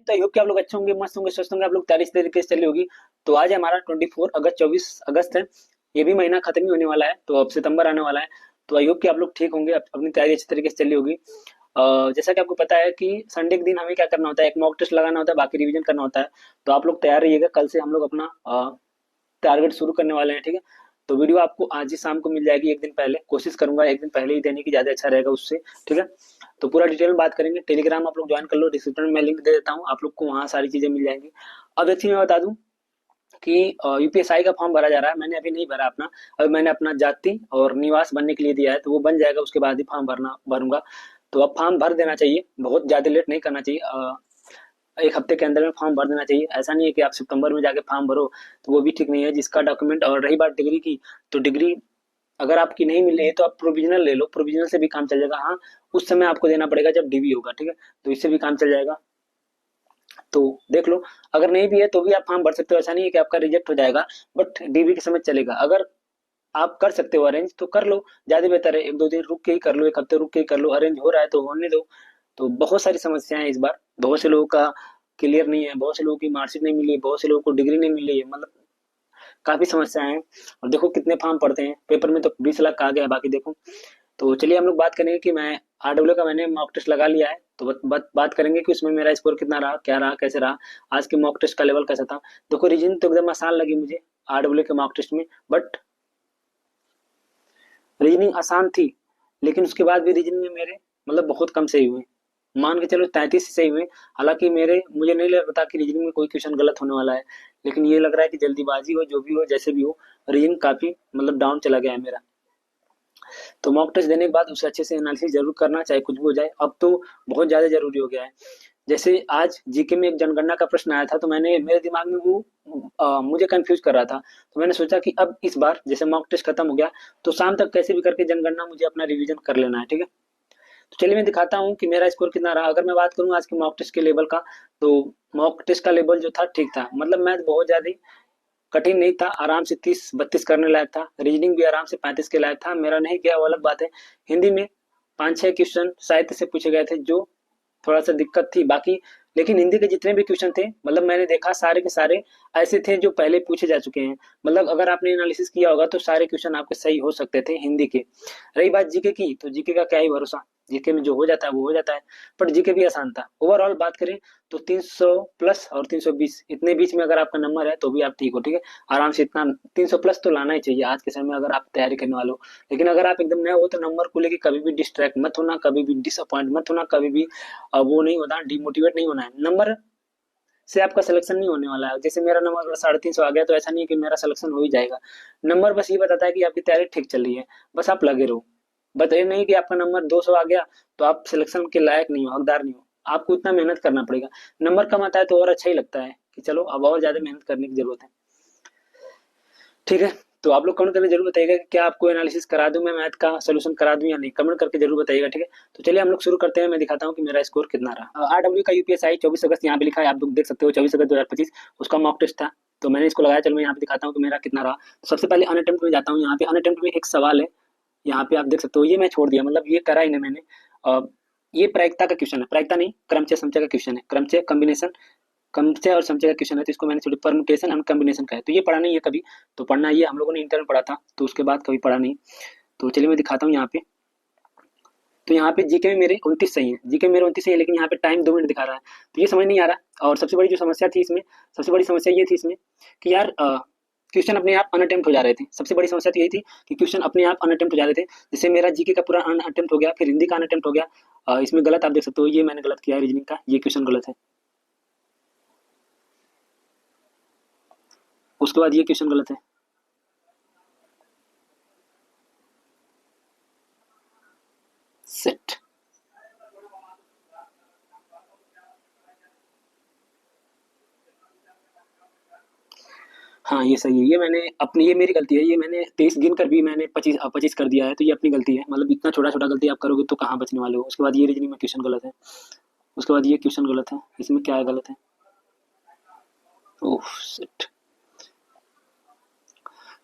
तो I hope कि आप लोग अच्छे होंगे, मस्त होंगे, स्वस्थ होंगे, आप लोग तैयारी इस तरीके से चली होगी। तो आज है हमारा 24 अगस्त, 24 अगस्त है। ये भी महीना खत्म ही होने वाला है, तो अब सितंबर आने वाला है। तो आई होप कि आप लोग ठीक होंगे, अपनी तैयारी अच्छी तरीके से चली होगी। जैसा कि आपको पता है कि संडे के दिन हमें क्या करना होता है, एक मॉक टेस्ट लगाना होता है, बाकी रिवीजन करना होता है। तो आप लोग तैयार रहिएगा, कल से हम लोग अपना टारगेट शुरू करने वाले हैं, ठीक है। तो वीडियो आपको आज ही शाम को मिल जाएगी, एक दिन पहले कोशिश करूंगा, एक दिन पहले ही देने की, ज्यादा अच्छा रहेगा उससे, ठीक है। तो पूरा डिटेल में बात करेंगे। टेलीग्राम आप लोग ज्वाइन कर लो, डिस्क्रिप्शन में मैं लिंक दे देता हूँ, आप लोग को वहाँ सारी चीजें मिल जाएंगी। अब एक चीज मैं बता दूं कि यूपीएसआई का फॉर्म भरा जा रहा है, मैंने अभी नहीं भरा अपना। अभी मैंने अपना जाति और निवास बनने के लिए दिया है, तो वो बन जाएगा, उसके बाद ही फॉर्म भरूंगा। तो अब फॉर्म भर देना चाहिए, बहुत ज्यादा लेट नहीं करना चाहिए। एक हफ्ते के अंदर में फॉर्म भर देना चाहिए। ऐसा नहीं है कि आप सितंबर में जाके फॉर्म भरो, तो वो भी ठीक नहीं है। जिसका डॉक्यूमेंट, और रही बात डिग्री की, तो डिग्री अगर आपकी नहीं मिल रही है तो आप प्रोविजनल ले लो, प्रोविजनल से भी काम चल जाएगा। हाँ, उस समय आपको देना पड़ेगा जब डीवी होगा, ठीक है। तो इससे भी काम चल जाएगा, तो देख लो। अगर नहीं भी है तो भी आप फॉर्म भर सकते हो, ऐसा नहीं है कि आपका रिजेक्ट हो जाएगा, बट डीवी के समय चलेगा। अगर आप कर सकते हो अरेंज तो कर लो, ज्यादा बेहतर है। एक दो दिन रुक के ही कर लो, एक हफ्ते रुक के ही कर लो, अरेंज हो रहा है तो होने दो। तो बहुत सारी समस्याएं हैं इस बार, बहुत से लोगों का क्लियर नहीं है, बहुत से लोगों की मार्कशीट नहीं मिली, बहुत से लोगों को डिग्री नहीं मिली है, मतलब काफी समस्याएं हैं। और देखो कितने फॉर्म पड़ते हैं पेपर में, तो 20 लाख का आ गया है, बाकी देखो। तो चलिए हम लोग बात करेंगे कि मैं आरडब्ल्यू का मैंने मॉक टेस्ट लगा लिया है, तो बात करेंगे कि उसमें मेरा स्कोर कितना रहा, क्या रहा, कैसे रहा, आज के मॉक टेस्ट का लेवल कैसा था। देखो रीजनिंग तो एकदम आसान लगी मुझे आरडब्ल्यू के मॉक टेस्ट में, बट रीजनिंग आसान थी, लेकिन उसके बाद भी रीजनिंग में मेरे मतलब बहुत कम सही हुए। मान के चलो 33 सही हुए। हालांकि मुझे नहीं लगता कि रीजनिंग में कोई क्वेश्चन गलत होने वाला है, लेकिन ये लग रहा है कि जल्दीबाजी हो, जो भी हो, जैसे भी हो, रीजनिंग काफी मतलब डाउन चला गया है मेरा। तो मॉक टेस्ट देने के बाद उसे अच्छे से एनालिसिस जरूर करना, चाहे कुछ भी हो जाए। अब तो बहुत ज्यादा जरूरी हो गया है। जैसे आज जीके में एक जनगणना का प्रश्न आया था, तो मैंने मेरे दिमाग में वो मुझे कंफ्यूज कर रहा था। तो मैंने सोचा कि अब इस बार जैसे मॉक टेस्ट खत्म हो गया, तो शाम तक कैसे भी करके जनगणना मुझे अपना रिवीजन कर लेना है, ठीक है। तो चलिए मैं दिखाता हूँ कि मेरा स्कोर कितना रहा। अगर मैं बात करूँ आज के मॉक टेस्ट के लेवल का, तो मॉक टेस्ट का लेवल जो था ठीक था, मतलब मैथ बहुत ज्यादा कठिन नहीं था, आराम से 30-32 करने लायक था। रीजनिंग भी आराम से 35 के लायक था, मेरा नहीं किया वो अलग बात है। हिंदी में 5-6 क्वेश्चन साहित्य से पूछे गए थे, जो थोड़ा सा दिक्कत थी, बाकी लेकिन हिंदी के जितने भी क्वेश्चन थे, मतलब मैंने देखा सारे के सारे ऐसे थे जो पहले पूछे जा चुके हैं। मतलब अगर आपने एनालिसिस किया होगा तो सारे क्वेश्चन आपके सही हो सकते थे हिंदी के। रही बात जीके की, तो जीके का क्या ही भरोसा, जीके में जो हो जाता है वो हो जाता है। बट जीके भी आसान था, ओवरऑल बात करें तो 300 प्लस और 320 इतने बीच में अगर आपका नंबर है तो भी आप ठीक हो, ठीक है। आराम से इतना 300 प्लस तो लाना ही चाहिए आज के समय में, अगर आप तैयारी करने वाले हो। लेकिन अगर आप एकदम नए हो तो नंबर को लेके कभी भी डिस्ट्रैक्ट मत होना, कभी भी डिसअपॉइंट मत होना, कभी भी वो नहीं होना, डिमोटिवेट नहीं होना है। नंबर से आपका सिलेक्शन नहीं होने वाला है। जैसे मेरा नंबर अगर 350 आ गया, तो ऐसा नहीं है कि मेरा सिलेक्शन हो ही जाएगा। नंबर बस ये बताता है कि आपकी तैयारी ठीक चल रही है, बस आप लगे रहो। बट ये नहीं कि आपका नंबर 200 आ गया तो आप सिलेक्शन के लायक नहीं हो, हकदार नहीं हो। आपको इतना मेहनत करना पड़ेगा। नंबर कम आता है तो और अच्छा ही लगता है कि चलो अब और ज्यादा मेहनत करने की जरूरत है, ठीक है। तो आप लोग कमेंट करके जरूर बताइएगा कि क्या आपको एनालिसिस करा दूं मैं, मैथ का सोल्यूशन करा दूं या नहीं, कमेंट करके जरूर बताइएगा, ठीक है। तो चलिए हम लोग शुरू करते हैं, मैं दिखाता हूँ कि मेरा स्कोर कितना रहा। आरडब्ल्यू का यूपीएसआई 24 अगस्त यहाँ पे लिखा है, आप लोग देख सकते हो, 24 अगस्त 2025 उसका मॉक टेस्ट था। तो मैंने इसको लगाया, चलो मैं यहाँ पे दिखाता हूँ कि मेरा कितना रहा। तो सबसे पहले अनअटेम्प्ट में जाता हूँ। यहाँ पे अनअटेम्प्ट में एक सवाल है, यहाँ पे आप देख सकते हो, ये मैं छोड़ दिया, मतलब ये करा ही नहीं मैंने। ये प्रायिकता का क्वेश्चन है, प्रायिकता नहीं, क्रमचय समचय का क्वेश्चन है, क्रमचय कॉम्बिनेशन, क्रमचय और समचय का क्वेश्चन है। तो इसको मैंने थोड़ी परमुटेशन एंड कॉम्बिनेशन का है, तो ये पढ़ा नहीं है कभी। तो पढ़ना ये हम लोगों ने इंटर में पढ़ा था, तो उसके बाद कभी पढ़ा नहीं। तो चलिए मैं दिखाता हूँ यहाँ पे। तो यहाँ पे जीके में मेरे 29 सही है, जीके में मेरे 29 सही है, लेकिन यहाँ पे टाइम 2 मिनट दिखा रहा है, तो ये समझ नहीं आ रहा। और सबसे बड़ी जो समस्या थी इसमें, सबसे बड़ी समस्या ये थी इसमें कि यार क्वेश्चन अपने आप अनअटेम्प्ट हो जा रहे थे। सबसे बड़ी समस्या तो यही थी कि क्वेश्चन अपने आप अनअटेम्प्ट हो जा रहे थे। जैसे मेरा जीके का पूरा अनअटेम्प्ट हो गया, फिर हिंदी का अनअटेम्प्ट हो गया। इसमें गलत आप देख सकते हो, ये मैंने गलत किया है रीजनिंग का, ये क्वेश्चन गलत है। उसके बाद ये क्वेश्चन गलत है। सेट, हाँ ये सही है, ये मैंने अपनी, ये मेरी गलती है, ये मैंने 23 गिन कर भी मैंने 25 कर दिया है, तो ये अपनी गलती है। मतलब इतना छोटा छोटा गलती आप करोगे तो कहाँ बचने वाले हो। उसके बाद ये रीजनिंग में क्वेश्चन गलत है, उसके बाद ये क्वेश्चन गलत है, इसमें क्या है गलत है। Oh shit.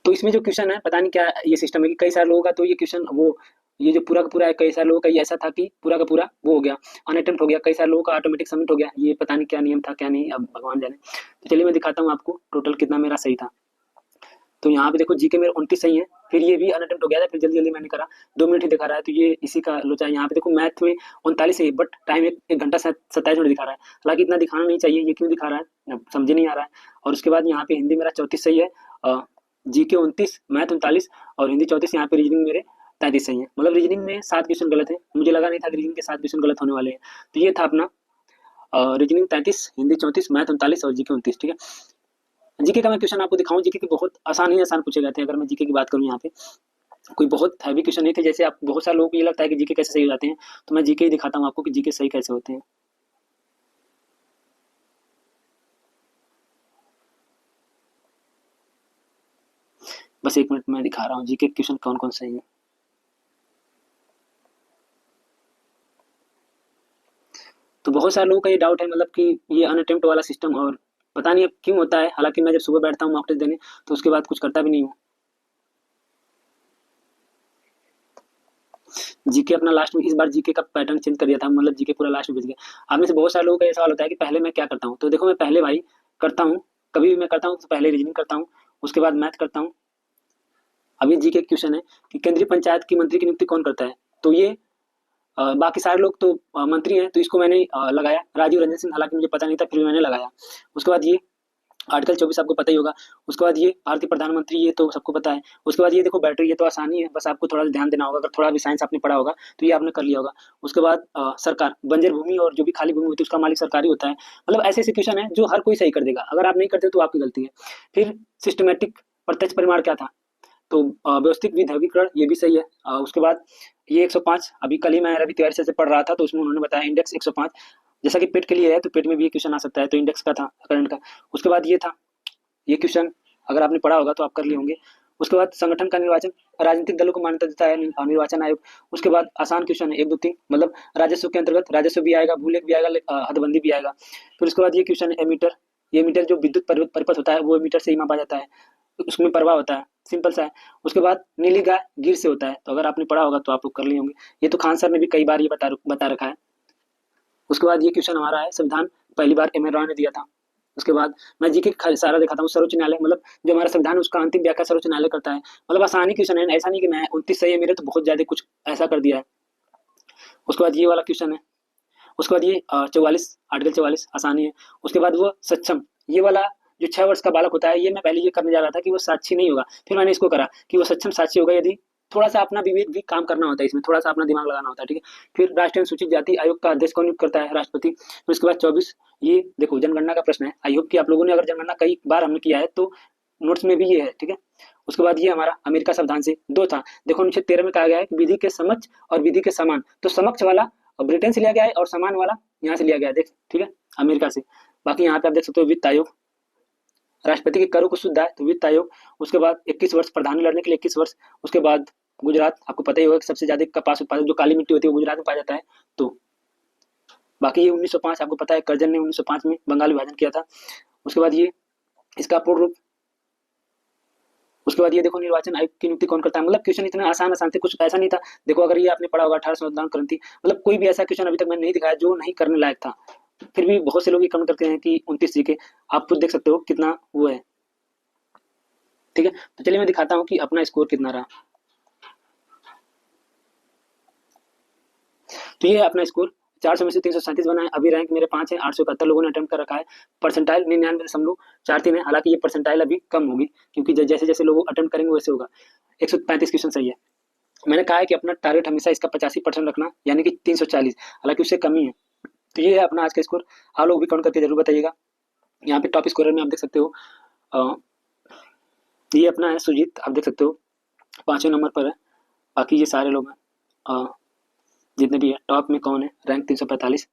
तो इसमें जो क्वेश्चन है, पता नहीं क्या ये सिस्टम है कि कई सारे लोगों का तो ये क्वेश्चन वो ये जो पूरा का पूरा है, कई सारे लोगों का ये ऐसा था कि पूरा का पूरा वो हो गया, अनअटेम्प्ट हो गया, कई सारे लोगों का ऑटोमेटिक सबमिट हो गया। ये पता नहीं क्या नियम था क्या नहीं, अब भगवान जाने। तो चलिए मैं दिखाता हूँ आपको टोटल कितना मेरा सही था। तो यहाँ पे देखो जीके मेरे 29 सही है, फिर ये भी अनअटेम्प्ट हो गया था, फिर जल्दी जल्दी मैंने करा, 2 मिनट ही दिखा रहा है, तो ये इसी का लोचा है। यहाँ पे देखो मैथ में 39 सही है, बट टाइम 1 घंटा 27 मिनट दिखा रहा है। हालांकि इतना दिखाना नहीं चाहिए, ये क्यों दिखा रहा है अब समझ नहीं आ रहा है। और उसके बाद यहाँ पे हिंदी मेरा 34 सही है, जीके 29, मैथ 39 और हिंदी 34। यहाँ पे रीजनिंग मेरे 33 सही है। मतलब रीजनिंग में 7 क्वेश्चन गलत है, मुझे लगा नहीं था कि रीजनिंग के 7 क्वेश्चन गलत होने वाले हैं। तो ये था अपना रीजनिंग 33, हिंदी 34, मैथ 39 और जीके 29। ठीक है, जीके का मैं क्वेश्चन आपको दिखाऊं, जीके के बहुत आसान ही आसान पूछे गए थे। अगर मैं जीके की बात करूं, यहाँ पे कोई बहुत हैवी क्वेश्चन नहीं थे, जैसे आप बहुत सारे लोगों को ये लगता है कि जीके कैसे सही हो जाते हैं, तो मैं जीके ही दिखाता हूँ आपको कि जीके सही कैसे होते हैं। बस 1 मिनट में दिखा रहा हूँ जीके क्वेश्चन कौन कौन सही है। तो बहुत सारे लोगों का ये डाउट है, मतलब कि ये अनअटेम्प्ट वाला सिस्टम, और पता नहीं अब क्यों होता है। हालांकि मैं जब सुबह बैठता हूँ मॉक टेस्ट देने, तो उसके बाद कुछ करता भी नहीं हूँ। जीके अपना लास्ट में, इस बार जीके का पैटर्न चेंज कर दिया था, मतलब जीके पूरा लास्ट में भेज गया। आप में से बहुत सारे लोगों का ये सवाल होता है कि पहले मैं क्या करता हूँ। तो देखो मैं पहले भाई करता हूँ, कभी भी मैं करता हूँ तो पहले रीजनिंग करता हूँ, उसके बाद मैथ करता हूँ। अब ये जीके क्वेश्चन है कि केंद्रीय पंचायत की मंत्री की नियुक्ति कौन करता है। तो ये बाकी सारे लोग तो मंत्री हैं, तो इसको मैंने लगाया राजीव रंजन सिंह, हालांकि मुझे पता नहीं था, फिर भी मैंने लगाया। उसके बाद ये आर्टिकल 24 आपको पता ही होगा। उसके बाद ये भारतीय प्रधानमंत्री, ये तो सबको पता है। उसके बाद ये देखो बैटरी, ये तो आसानी है, बस आपको थोड़ा सा ध्यान देना होगा। अगर थोड़ा भी साइंस आपने पढ़ा होगा तो ये आपने कर लिया होगा। उसके बाद सरकार, बंजर भूमि और जो भी खाली भूमि होती है उसका मालिक सरकार ही होता है। मतलब ऐसे ऐसे क्वेश्चन है जो हर कोई सही कर देगा, अगर आप नहीं करते तो आपकी गलती है। फिर सिस्टमेटिक प्रत्यक्ष परिमाण क्या था, तो व्यवस्थित विधवीकरण, ये भी सही है। उसके बाद ये 105, अभी कल ही मैं रवि तिवारी सर से पढ़ रहा था, तो उसमें उन्होंने बताया इंडेक्स 105, जैसा कि पेट के लिए है तो पेट में भी ये क्वेश्चन आ सकता है, तो इंडेक्स का था करंट का। उसके बाद ये था, ये क्वेश्चन अगर आपने पढ़ा होगा तो आप कर लिए होंगे। उसके बाद संगठन का निर्वाचन, राजनीतिक दलों को मान्यता देता है निर्वाचन आयोग। उसके बाद आसान क्वेश्चन है 1 2 3, मतलब राजस्व के अंतर्गत राजस्व भी आएगा, भूलेख भी आएगा, हदबंदी भी आएगा। फिर उसके बाद ये क्वेश्चन है मीटर, ये मीटर जो विद्युत परिपथ होता है वो मीटर से ही मापा जाता है, उसमें प्रवाह होता है, सिंपल सा है। उसके बाद नीली गाय गिर से होता है, तो अगर आपने पढ़ा होगा तो आप लोग कर लिए होंगे। ये तो खान सर ने भी कई बार ये बता रखा है। उसके बाद ये क्वेश्चन हमारा है, संविधान पहली बार एम एन रॉय ने दिया था। उसके बाद मैं जीके सारा दिखाता हूँ, सर्वोच्च न्यायालय, मतलब जो हमारा संविधान है उसका अंतिम व्याख्या सर्वोच्च न्यायालय करता है। मतलब आसानी क्वेश्चन है, ऐसा नहीं कि मैं 29 सही है मेरे तो बहुत ज्यादा कुछ ऐसा कर दिया है। उसके बाद ये वाला क्वेश्चन है। उसके बाद ये 44, आर्टिकल 44 आसानी है। उसके बाद वो सक्षम, ये वाला जो 6 वर्ष का बालक होता है, ये मैं पहले ये करने जा रहा था कि वो साक्षी नहीं होगा, फिर मैंने इसको करा कि वो सक्षम साक्षी होगा यदि थोड़ा सा अपना विवेक भी काम करना होता है, इसमें थोड़ा सा अपना दिमाग लगाना होता है। ठीक है, फिर राष्ट्रीय अनुसूचित जाति आयोग का अध्यक्ष कौन नियुक्त करता है, राष्ट्रपति। फिर उसके बाद 24, ये देखो जनगणना का प्रश्न है। आई होप कि आप लोगों ने अगर जनगणना कई बार हमने किया है तो नोट्स में भी ये है। ठीक है, उसके बाद ये हमारा अमेरिका संविधान से 2 था। देखो अनुच्छेद 13 में कहा गया है कि विधि के समक्ष और विधि के समान, तो समक्ष वाला ब्रिटेन से लिया गया है और समान वाला यहाँ से लिया गया है, देख ठीक है, अमेरिका से। बाकी यहाँ पे आप देख सकते हो वित्त आयोग, राष्ट्रपति के करों को सुविधा है तो वित्त आयोग। उसके बाद 21 वर्ष प्रधानी लड़ने के लिए 21 वर्ष। उसके बाद गुजरात, आपको पता ही होगा कि सबसे ज्यादा कपास उत्पादक जो काली मिट्टी होती है वो गुजरात में पाया जाता है। तो बाकी ये 1905, आपको पता है कर्जन ने 1905 में बंगाल विभाजन किया था। उसके बाद ये इसका पूर्ण रूप। उसके बाद ये देखो निर्वाचन आयोग की नियुक्ति कौन करता है। मतलब क्वेश्चन इतने आसान आसान थे, कुछ ऐसा नहीं था। देखो अगर ये आपने पढ़ा होगा 1800 मतदान क्रांति, मतलब कोई भी ऐसा क्वेश्चन अभी तक मैंने नहीं दिखाया जो नहीं करने लायक था। फिर भी बहुत से लोग ये कमेंट करते हैं कि 29 जी के, आप खुद देख सकते हो कितना वो है। ठीक है, तो चलिए मैं दिखाता हूँ कि अपना स्कोर कितना रहा। तो ये है अपना स्कोर, 400 में से 337 बना है। अभी रैंक मेरे 5 है, 871 लोगों ने अटेम्प्ट कर रखा है। परसेंटाइल 99.43 है, हालांकि ये परसेंटाइल अभी कम होगी क्योंकि जैसे जैसे लोग अटेम्प्ट करेंगे वैसे होगा। 135 क्वेश्चन सही है। मैंने कहा है कि अपना टारगेट हमेशा इसका 85% रखना, यानी कि 340, हालांकि उससे कम ही है। तो ये है अपना आज का स्कोर। आप लोग भी काउंट करके जरूर बताइएगा। यहाँ पे टॉप स्कोरर में आप देख सकते हो, ये अपना है सुजीत, आप देख सकते हो 5वें नंबर पर है। बाकी ये सारे लोग हैं, जितने भी है। टॉप में कौन है, रैंक 345।